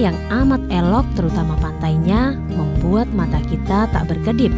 yang amat elok, terutama pantainya, membuat mata kita tak berkedip.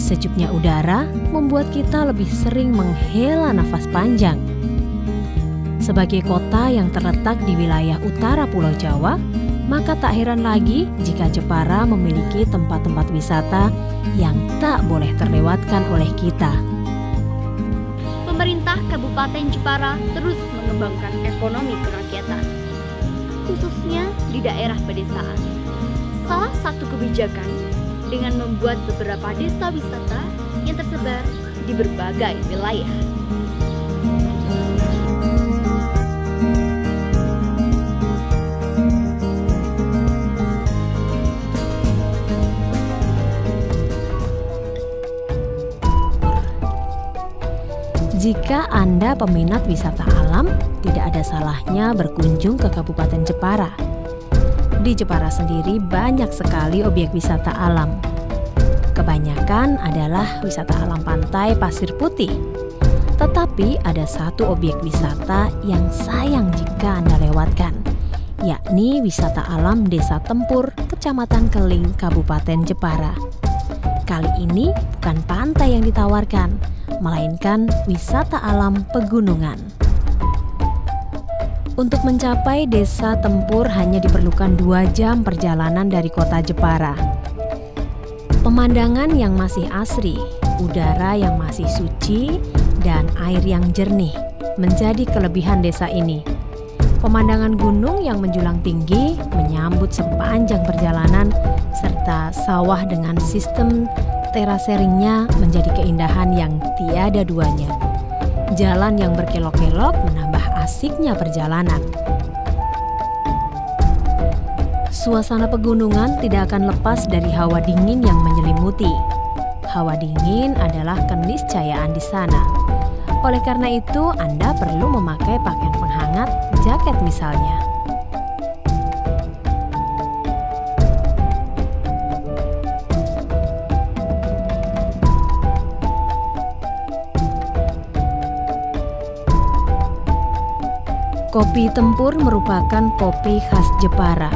Sejuknya udara membuat kita lebih sering menghela nafas panjang. Sebagai kota yang terletak di wilayah utara Pulau Jawa, maka tak heran lagi jika Jepara memiliki tempat-tempat wisata yang tak boleh terlewatkan oleh kita. Pemerintah Kabupaten Jepara terus mengembangkan ekonomi kerakyatan, khususnya di daerah pedesaan. Salah satu kebijakan dengan membuat beberapa desa wisata yang tersebar di berbagai wilayah. Jika Anda peminat wisata alam, tidak ada salahnya berkunjung ke Kabupaten Jepara. Di Jepara sendiri banyak sekali objek wisata alam. Kebanyakan adalah wisata alam pantai pasir putih. Tetapi ada satu objek wisata yang sayang jika Anda lewatkan, yakni wisata alam Desa Tempur, Kecamatan Keling, Kabupaten Jepara. Kali ini bukan pantai yang ditawarkan, melainkan wisata alam pegunungan. Untuk mencapai Desa Tempur hanya diperlukan 2 jam perjalanan dari kota Jepara. Pemandangan yang masih asri, udara yang masih suci, dan air yang jernih menjadi kelebihan desa ini. Pemandangan gunung yang menjulang tinggi menyambut sepanjang perjalanan, serta sawah dengan sistem teraseringnya menjadi keindahan yang tiada duanya. Jalan yang berkelok-kelok menambah asiknya perjalanan. Suasana pegunungan tidak akan lepas dari hawa dingin yang menyelimuti. Hawa dingin adalah keniscayaan di sana. Oleh karena itu, Anda perlu memakai pakaian penghangat, jaket misalnya. Kopi Tempur merupakan kopi khas Jepara.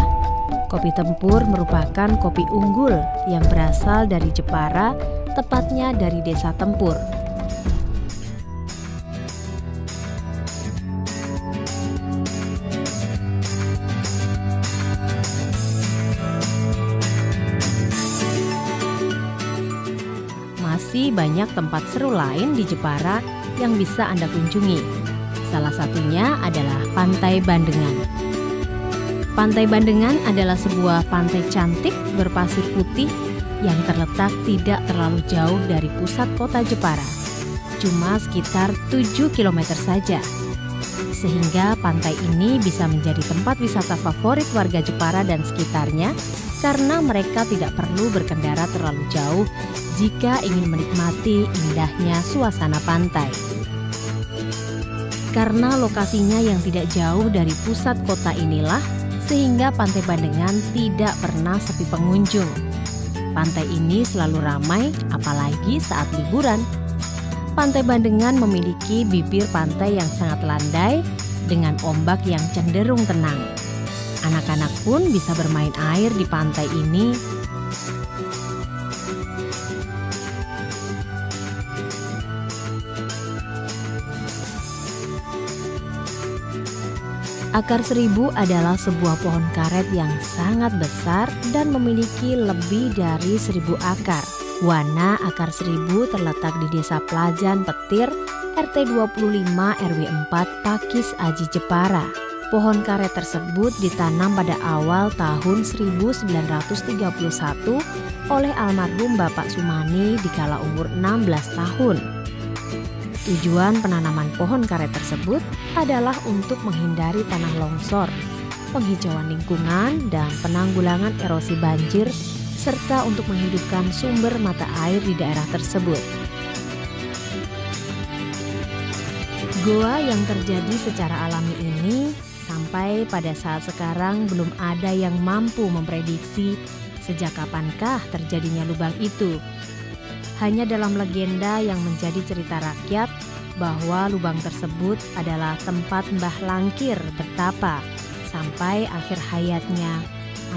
Kopi Tempur merupakan kopi unggul yang berasal dari Jepara, tepatnya dari Desa Tempur. Masih banyak tempat seru lain di Jepara yang bisa Anda kunjungi. Salah satunya adalah Pantai Bandengan. Pantai Bandengan adalah sebuah pantai cantik berpasir putih yang terletak tidak terlalu jauh dari pusat kota Jepara, cuma sekitar 7 km saja. Sehingga pantai ini bisa menjadi tempat wisata favorit warga Jepara dan sekitarnya karena mereka tidak perlu berkendara terlalu jauh jika ingin menikmati indahnya suasana pantai. Karena lokasinya yang tidak jauh dari pusat kota inilah, sehingga Pantai Bandengan tidak pernah sepi pengunjung. Pantai ini selalu ramai, apalagi saat liburan. Pantai Bandengan memiliki bibir pantai yang sangat landai dengan ombak yang cenderung tenang. Anak-anak pun bisa bermain air di pantai ini. Akar seribu adalah sebuah pohon karet yang sangat besar dan memiliki lebih dari 1000 akar. Wana akar seribu terletak di Desa Plajan Petir, RT 25 RW 4 Pakis Aji Jepara. Pohon karet tersebut ditanam pada awal tahun 1931 oleh almarhum Bapak Sumani dikala umur 16 tahun. Tujuan penanaman pohon karet tersebut adalah untuk menghindari tanah longsor, penghijauan lingkungan, dan penanggulangan erosi banjir, serta untuk menghidupkan sumber mata air di daerah tersebut. Goa yang terjadi secara alami ini sampai pada saat sekarang belum ada yang mampu memprediksi sejak kapankah terjadinya lubang itu. Hanya dalam legenda yang menjadi cerita rakyat bahwa lubang tersebut adalah tempat Mbah Langkir bertapa sampai akhir hayatnya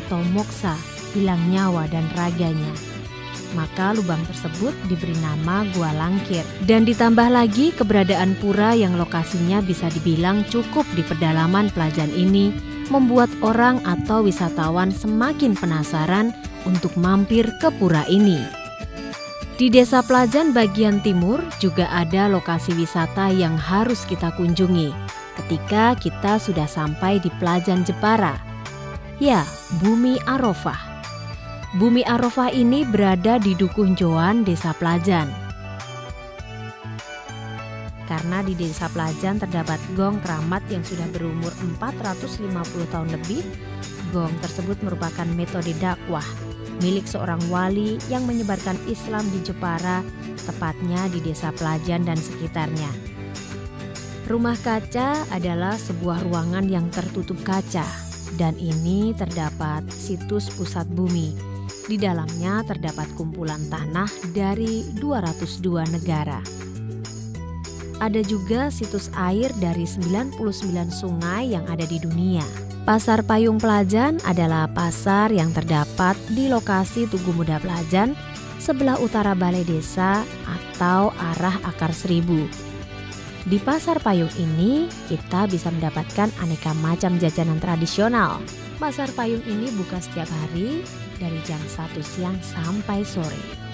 atau moksa, hilang nyawa dan raganya. Maka lubang tersebut diberi nama Gua Langkir. Dan ditambah lagi keberadaan pura yang lokasinya bisa dibilang cukup di pedalaman Pelajan ini membuat orang atau wisatawan semakin penasaran untuk mampir ke pura ini. Di Desa Pelajan bagian timur juga ada lokasi wisata yang harus kita kunjungi ketika kita sudah sampai di Pelajan Jepara. Ya, Bumi Arofah. Bumi Arofah ini berada di Dukuh Joan, Desa Pelajan. Karena di Desa Pelajan terdapat gong keramat yang sudah berumur 450 tahun lebih, gong tersebut merupakan metode dakwah milik seorang wali yang menyebarkan Islam di Jepara, tepatnya di Desa Pelajan dan sekitarnya. Rumah kaca adalah sebuah ruangan yang tertutup kaca, dan ini terdapat situs pusat bumi. Di dalamnya terdapat kumpulan tanah dari 202 negara. Ada juga situs air dari 99 sungai yang ada di dunia. Pasar Payung Pelajan adalah pasar yang terdapat di lokasi Tugu Muda Pelajan, sebelah utara Balai Desa atau arah Akar Seribu. Di Pasar Payung ini kita bisa mendapatkan aneka macam jajanan tradisional. Pasar Payung ini buka setiap hari dari jam 1 siang sampai sore.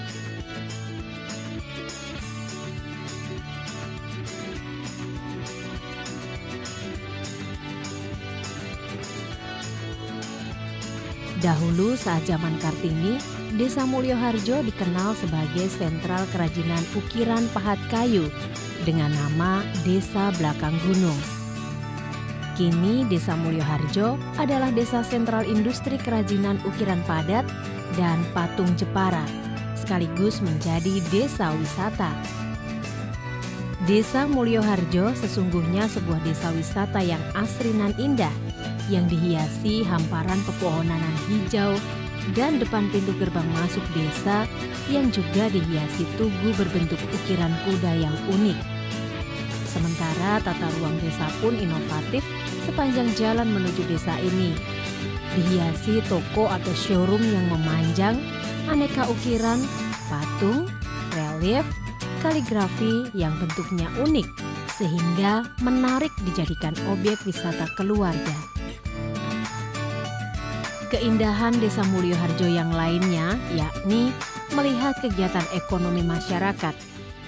Dahulu saat zaman Kartini, Desa Mulyoharjo dikenal sebagai sentral kerajinan ukiran pahat kayu dengan nama Desa Belakang Gunung. Kini Desa Mulyoharjo adalah desa sentral industri kerajinan ukiran padat dan patung Jepara, sekaligus menjadi desa wisata. Desa Mulyoharjo sesungguhnya sebuah desa wisata yang asri nan indah, yang dihiasi hamparan pepohonan hijau dan depan pintu gerbang masuk desa yang juga dihiasi tugu berbentuk ukiran kuda yang unik. Sementara tata ruang desa pun inovatif sepanjang jalan menuju desa ini. Dihiasi toko atau showroom yang memanjang, aneka ukiran, patung, relief, kaligrafi yang bentuknya unik sehingga menarik dijadikan objek wisata keluarga. Keindahan Desa Mulyoharjo yang lainnya yakni melihat kegiatan ekonomi masyarakat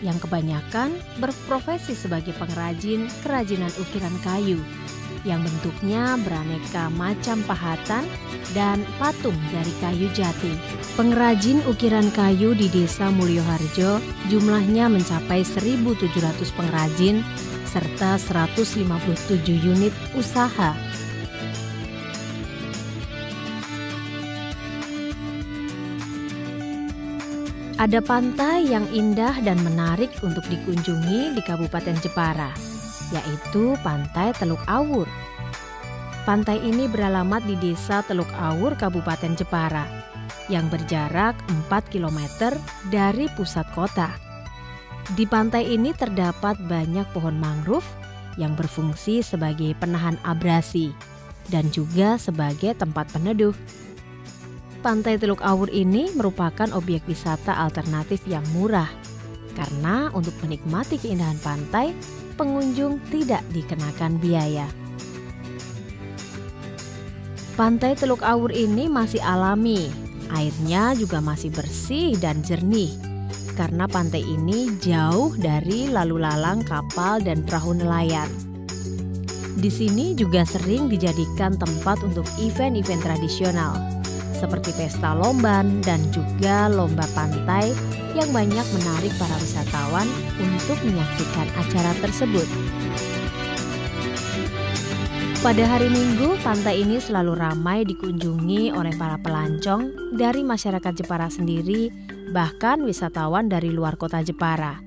yang kebanyakan berprofesi sebagai pengrajin kerajinan ukiran kayu yang bentuknya beraneka macam pahatan dan patung dari kayu jati. Pengrajin ukiran kayu di Desa Mulyoharjo jumlahnya mencapai 1.700 pengrajin serta 157 unit usaha. Ada pantai yang indah dan menarik untuk dikunjungi di Kabupaten Jepara, yaitu Pantai Teluk Awur. Pantai ini beralamat di Desa Teluk Awur, Kabupaten Jepara, yang berjarak 4 km dari pusat kota. Di pantai ini terdapat banyak pohon mangrove yang berfungsi sebagai penahan abrasi dan juga sebagai tempat peneduh. Pantai Teluk Awur ini merupakan objek wisata alternatif yang murah karena untuk menikmati keindahan pantai, pengunjung tidak dikenakan biaya. Pantai Teluk Awur ini masih alami, airnya juga masih bersih dan jernih karena pantai ini jauh dari lalu lalang kapal dan perahu nelayan. Di sini juga sering dijadikan tempat untuk event-event tradisional seperti pesta lomban dan juga lomba pantai yang banyak menarik para wisatawan untuk menyaksikan acara tersebut. Pada hari Minggu, pantai ini selalu ramai dikunjungi oleh para pelancong dari masyarakat Jepara sendiri, bahkan wisatawan dari luar kota Jepara.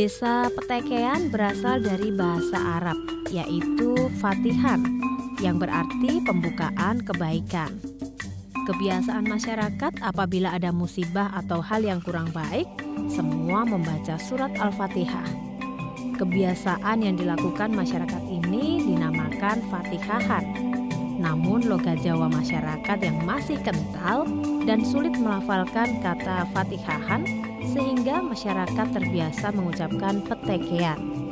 Desa Petekean berasal dari bahasa Arab, yaitu Fatihan, yang berarti pembukaan kebaikan. Kebiasaan masyarakat apabila ada musibah atau hal yang kurang baik, semua membaca surat Al-Fatihah. Kebiasaan yang dilakukan masyarakat ini dinamakan Fatihahan. Namun logat Jawa masyarakat yang masih kental dan sulit melafalkan kata Fatihahan sehingga masyarakat terbiasa mengucapkan petekean.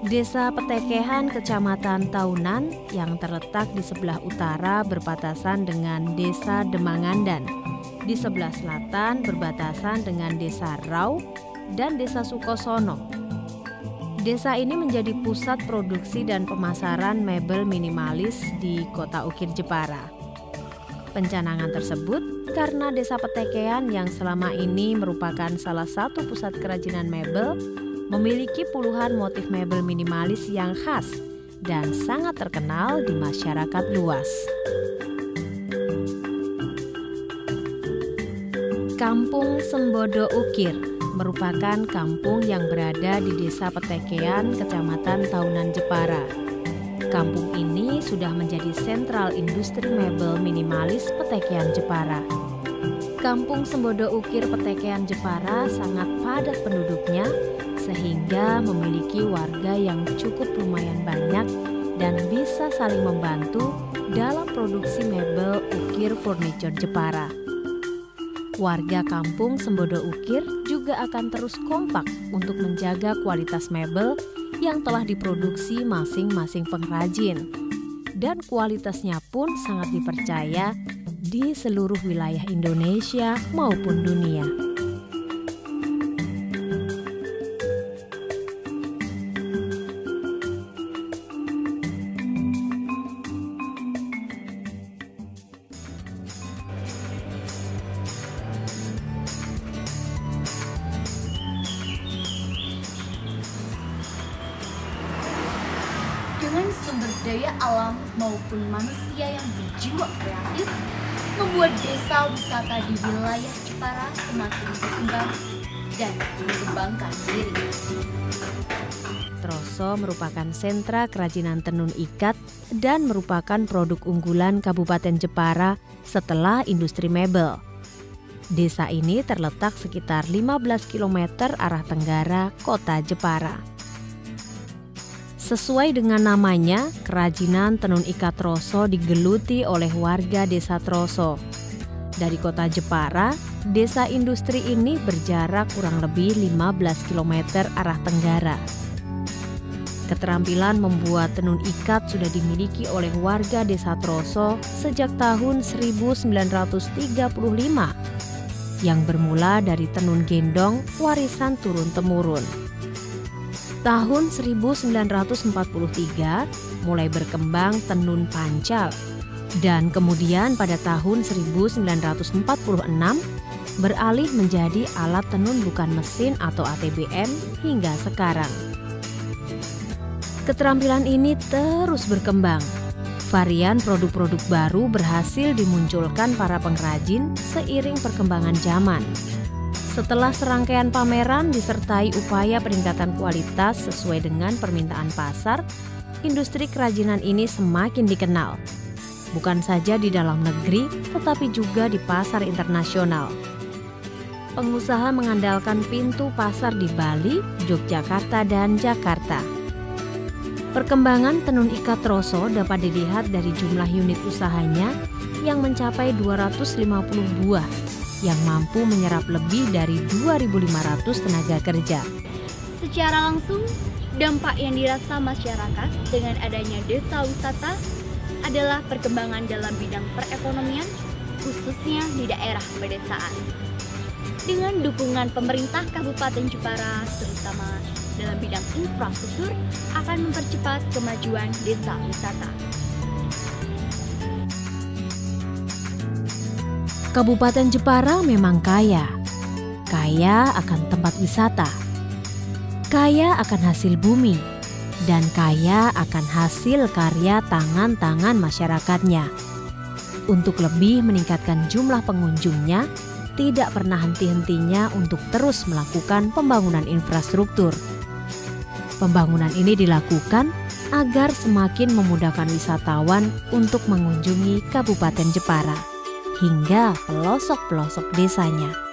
Desa Petekehan, Kecamatan Taunan yang terletak di sebelah utara berbatasan dengan Desa Demangandan. Di sebelah selatan berbatasan dengan Desa Rau dan Desa Sukosono. Desa ini menjadi pusat produksi dan pemasaran mebel minimalis di Kota Ukir Jepara. Pencanangan tersebut karena Desa Petekean yang selama ini merupakan salah satu pusat kerajinan mebel memiliki puluhan motif mebel minimalis yang khas dan sangat terkenal di masyarakat luas. Kampung Sembodo Ukir merupakan kampung yang berada di Desa Petekean, Kecamatan Taunan Jepara. Kampung ini sudah menjadi sentral industri mebel minimalis Petekean Jepara. Kampung Sembodo Ukir Petekean Jepara sangat padat penduduknya sehingga memiliki warga yang cukup lumayan banyak dan bisa saling membantu dalam produksi mebel ukir furniture Jepara. Warga kampung Sembodo Ukir juga akan terus kompak untuk menjaga kualitas mebel yang telah diproduksi masing-masing pengrajin. Dan kualitasnya pun sangat dipercaya di seluruh wilayah Indonesia maupun dunia. Dengan sumber daya alam maupun manusia yang berjiwa kreatif, membuat desa wisata di wilayah Jepara semakin berkembang dan mengembangkan diri. Troso merupakan sentra kerajinan tenun ikat dan merupakan produk unggulan Kabupaten Jepara setelah industri mebel. Desa ini terletak sekitar 15 km arah tenggara kota Jepara. Sesuai dengan namanya, kerajinan tenun ikat Troso digeluti oleh warga desa Troso. Dari kota Jepara, desa industri ini berjarak kurang lebih 15 km arah tenggara. Keterampilan membuat tenun ikat sudah dimiliki oleh warga desa Troso sejak tahun 1935 yang bermula dari tenun gendong warisan turun-temurun. Tahun 1943 mulai berkembang tenun pancal dan kemudian pada tahun 1946 beralih menjadi alat tenun bukan mesin atau ATBM hingga sekarang. Keterampilan ini terus berkembang. Varian produk-produk baru berhasil dimunculkan para pengrajin seiring perkembangan zaman. Setelah serangkaian pameran disertai upaya peningkatan kualitas sesuai dengan permintaan pasar, industri kerajinan ini semakin dikenal. Bukan saja di dalam negeri, tetapi juga di pasar internasional. Pengusaha mengandalkan pintu pasar di Bali, Yogyakarta, dan Jakarta. Perkembangan tenun ikat Troso dapat dilihat dari jumlah unit usahanya yang mencapai 250 buah. Yang mampu menyerap lebih dari 2.500 tenaga kerja. Secara langsung, dampak yang dirasa masyarakat dengan adanya desa wisata adalah perkembangan dalam bidang perekonomian, khususnya di daerah pedesaan. Dengan dukungan pemerintah Kabupaten Jepara, terutama dalam bidang infrastruktur, akan mempercepat kemajuan desa wisata. Kabupaten Jepara memang kaya akan tempat wisata, kaya akan hasil bumi, dan kaya akan hasil karya tangan-tangan masyarakatnya. Untuk lebih meningkatkan jumlah pengunjungnya, tidak pernah henti-hentinya untuk terus melakukan pembangunan infrastruktur. Pembangunan ini dilakukan agar semakin memudahkan wisatawan untuk mengunjungi Kabupaten Jepara hingga pelosok-pelosok desanya.